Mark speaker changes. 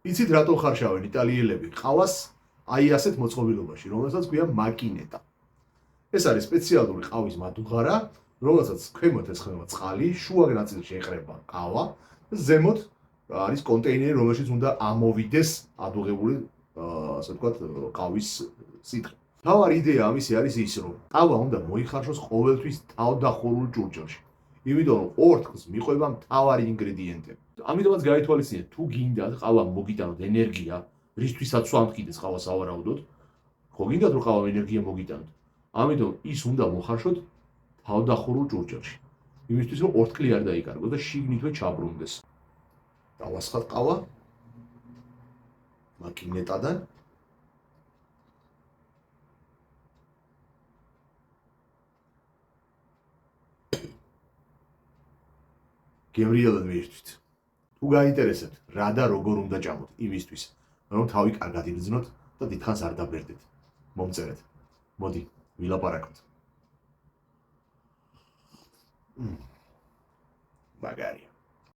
Speaker 1: იცით რატო ხარშავენ იტალიელები ყავას აი ასეთ მოწყობილობაში, რომელსაც ქვია მაკინეტა. ეს არის სპეციალური ყავის მადუღარა, რომელსაც ქვემოთ ესხება წყალი, შუა ნაწილში ეყრება ყავა, ზემოთ არის კონტეინერი, რომელშიც უნდა ამოვიდეს ადუღებული, ასე ვთქვათ, ყავის სითხე. თავარი იდეა ამისი არის ის, რომ ყავა უნდა მოიხარშოს ყოველთვის თავდახურულ ჭურჭელში. იმიტომ რომ ორთქლს მიყვება მთავარი ინგრედიენტები. ამიტომაც გაითვალისწინეთ, თუ გინდათ ყავა მოგიტანოთ ენერგია, რისთვისაც სვამთქიდეს ყავა სავარაუდოდ, ხო გინდათ რომ ყავა ენერგია მოგიტანოთ. ამიტომ ის უნდა მოხარშოთ თავდახურულ ჭურჭელში. იმისთვის რომ ორთქლი არ დაიკარგოს და შიგნითვე ჩაბრუნდეს. დავასხათ ყავა მაკინეტადან. გემრიელად მიირთვით. თუ გაინტერესებთ, რა და როგორ უნდა ჭამოთ, იმისთვის, რომ თავი კარგად იბრძნოთ და დიდხანს არ დაბერდეთ. მომწერეთ. მოდი, ვილაპარაკოთ. მაგარია.